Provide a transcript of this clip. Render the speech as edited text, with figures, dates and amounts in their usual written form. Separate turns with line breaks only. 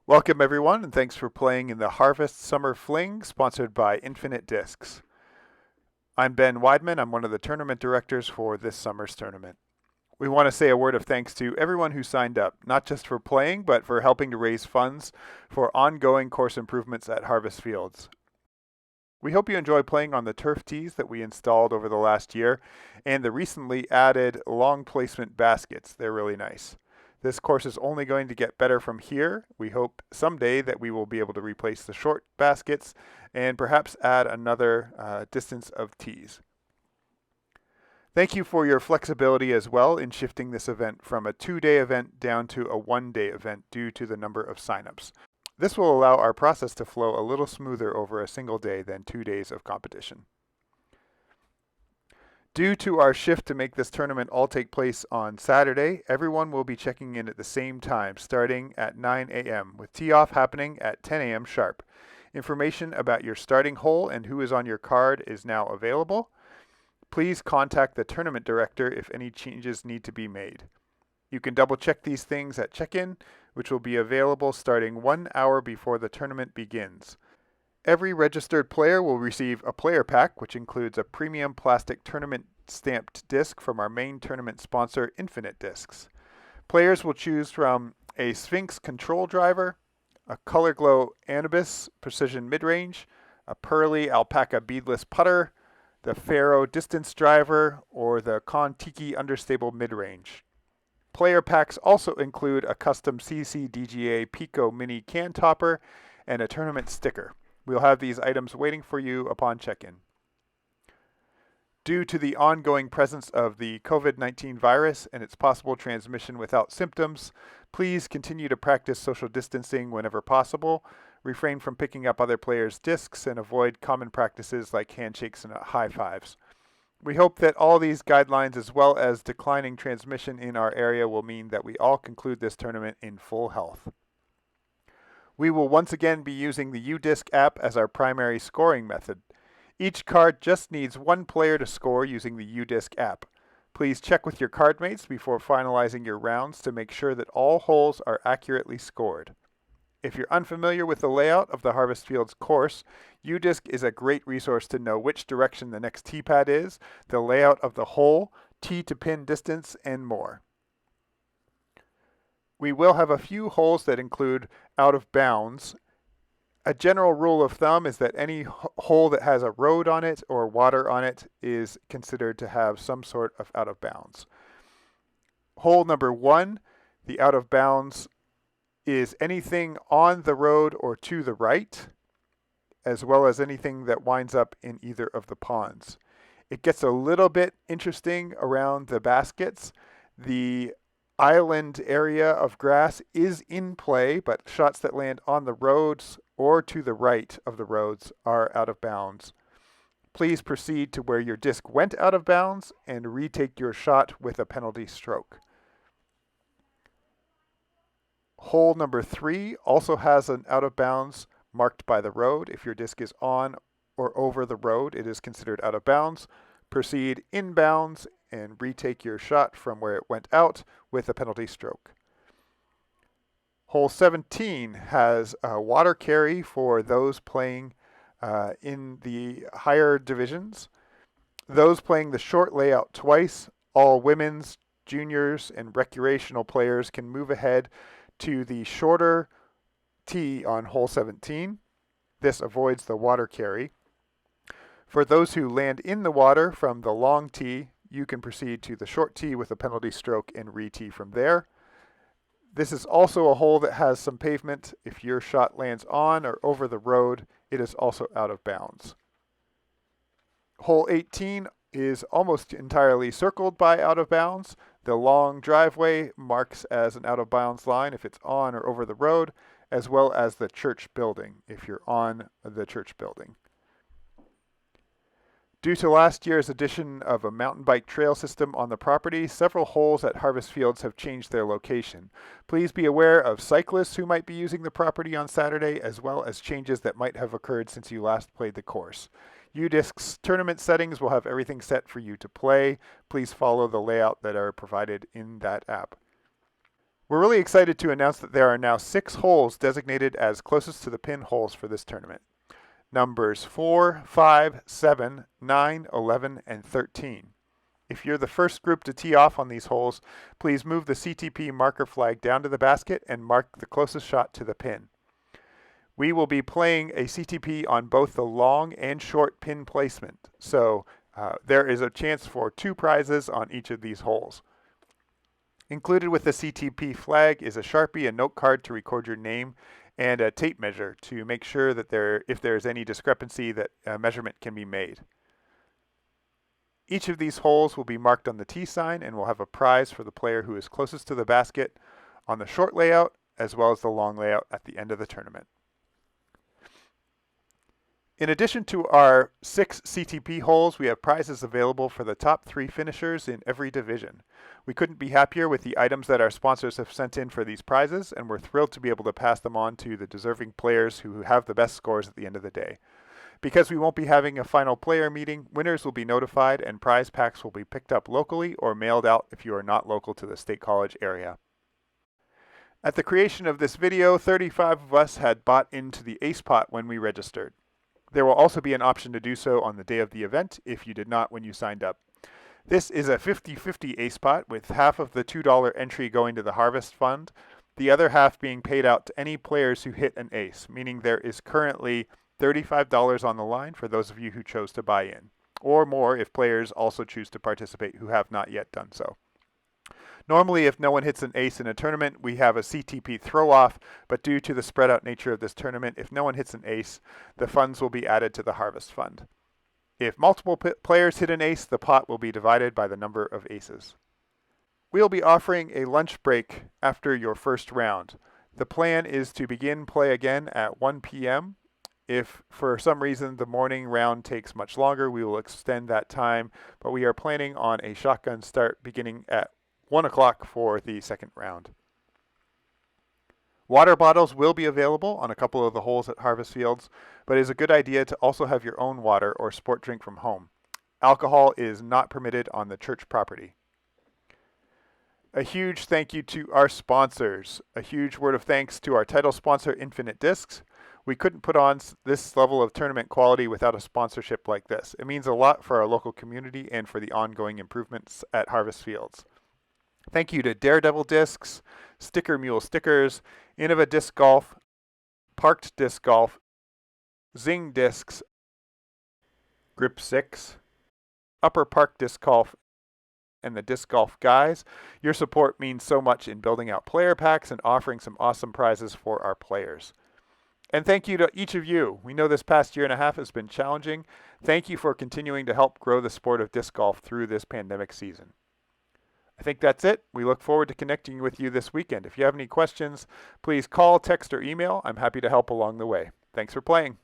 Welcome everyone, and thanks for playing in the Harvest Summer Fling, sponsored by Infinite Discs. I'm Ben Weidman. I'm one of the tournament directors for this summer's tournament. We want to say a word of thanks to everyone who signed up, not just for playing, but for helping to raise funds for ongoing course improvements at Harvest Fields. We hope you enjoy playing on the turf tees that we installed over the last year and the recently added long placement baskets. They're really nice. This course is only going to get better from here. We hope someday that we will be able to replace the short baskets and perhaps add another distance of tees. Thank you for your flexibility as well in shifting this event from a 2-day event down to a 1-day event due to the number of signups. This will allow our process to flow a little smoother over a single day than 2 days of competition. Due to our shift to make this tournament all take place on Saturday, everyone will be checking in at the same time, starting at 9 a.m., with tee-off happening at 10 a.m. sharp. Information about your starting hole and who is on your card is now available. Please contact the tournament director if any changes need to be made. You can double check these things at check-in, which will be available starting 1 hour before the tournament begins. Every registered player will receive a player pack, which includes a premium plastic tournament stamped disc from our main tournament sponsor, Infinite Discs. Players will choose from a Sphinx control driver, a Color Glow Anubis precision midrange, a Pearly Alpaca beadless putter, the Pharaoh distance driver, or the Kon-Tiki understable midrange. Player packs also include a custom CCDGA Pico mini can topper and a tournament sticker. We'll have these items waiting for you upon check-in. Due to the ongoing presence of the COVID-19 virus and its possible transmission without symptoms, please continue to practice social distancing whenever possible, refrain from picking up other players' discs, and avoid common practices like handshakes and high fives. We hope that all these guidelines, as well as declining transmission in our area, will mean that we all conclude this tournament in full health. We will once again be using the UDisc app as our primary scoring method. Each card just needs one player to score using the UDisc app. Please check with your card mates before finalizing your rounds to make sure that all holes are accurately scored. If you're unfamiliar with the layout of the Harvest Fields course, UDisc is a great resource to know which direction the next tee pad is, the layout of the hole, tee to pin distance, and more. We will have a few holes that include out of bounds. A general rule of thumb is that any hole that has a road on it or water on it is considered to have some sort of out of bounds. Hole number 1, the out of bounds is anything on the road or to the right, as well as anything that winds up in either of the ponds. It gets a little bit interesting around the baskets. The island area of grass is in play, but shots that land on the roads or to the right of the roads are out of bounds. Please proceed to where your disc went out of bounds and retake your shot with a penalty stroke. Hole number 3 also has an out of bounds marked by the road. If your disc is on or over the road, it is considered out of bounds. Proceed inbounds and retake your shot from where it went out with a penalty stroke. Hole 17 has a water carry for those playing in the higher divisions. Those playing the short layout twice, all women's, juniors, and recreational players can move ahead to the shorter tee on hole 17. This avoids the water carry. For those who land in the water from the long tee, you can proceed to the short tee with a penalty stroke and re-tee from there. This is also a hole that has some pavement. If your shot lands on or over the road, it is also out of bounds. Hole 18 is almost entirely circled by out of bounds. The long driveway marks as an out of bounds line if it's on or over the road, as well as the church building if you're on the church building. Due to last year's addition of a mountain bike trail system on the property, several holes at Harvest Fields have changed their location. Please be aware of cyclists who might be using the property on Saturday, as well as changes that might have occurred since you last played the course. UDisc's tournament settings will have everything set for you to play. Please follow the layout that are provided in that app. We're really excited to announce that there are now 6 holes designated as closest to the pin holes for this tournament. Numbers 4, 5, 7, 9, 11, and 13. If you're the first group to tee off on these holes, please move the CTP marker flag down to the basket and mark the closest shot to the pin. We will be playing a CTP on both the long and short pin placement, so there is a chance for 2 prizes on each of these holes. Included with the CTP flag is a Sharpie, a note card to record your name, and a tape measure to make sure that if there is any discrepancy, that a measurement can be made. Each of these holes will be marked on the tee sign and will have a prize for the player who is closest to the basket on the short layout as well as the long layout at the end of the tournament. In addition to our 6 CTP holes, we have prizes available for the top 3 finishers in every division. We couldn't be happier with the items that our sponsors have sent in for these prizes, and we're thrilled to be able to pass them on to the deserving players who have the best scores at the end of the day. Because we won't be having a final player meeting, winners will be notified and prize packs will be picked up locally or mailed out if you are not local to the State College area. At the creation of this video, 35 of us had bought into the Ace Pot when we registered. There will also be an option to do so on the day of the event if you did not when you signed up. This is a 50-50 Ace Pot with half of the $2 entry going to the Harvest Fund, the other half being paid out to any players who hit an ace, meaning there is currently $35 on the line for those of you who chose to buy in, or more if players also choose to participate who have not yet done so. Normally, if no one hits an ace in a tournament, we have a CTP throw-off, but due to the spread-out nature of this tournament, if no one hits an ace, the funds will be added to the Harvest Fund. If multiple players hit an ace, the pot will be divided by the number of aces. We'll be offering a lunch break after your first round. The plan is to begin play again at 1 p.m. If for some reason the morning round takes much longer, we will extend that time, but we are planning on a shotgun start beginning at 1 o'clock for the second round. Water bottles will be available on a couple of the holes at Harvest Fields, but it is a good idea to also have your own water or sport drink from home. Alcohol is not permitted on the church property. A huge thank you to our sponsors. A huge word of thanks to our title sponsor, Infinite Discs. We couldn't put on this level of tournament quality without a sponsorship like this. It means a lot for our local community and for the ongoing improvements at Harvest Fields. Thank you to Daredevil Discs, Sticker Mule Stickers, Innova Disc Golf, Parked Disc Golf, Zing Discs, Grip 6, Upper Park Disc Golf, and the Disc Golf Guys. Your support means so much in building out player packs and offering some awesome prizes for our players. And thank you to each of you. We know this past year and a half has been challenging. Thank you for continuing to help grow the sport of disc golf through this pandemic season. I think that's it. We look forward to connecting with you this weekend. If you have any questions, please call, text, or email. I'm happy to help along the way. Thanks for playing.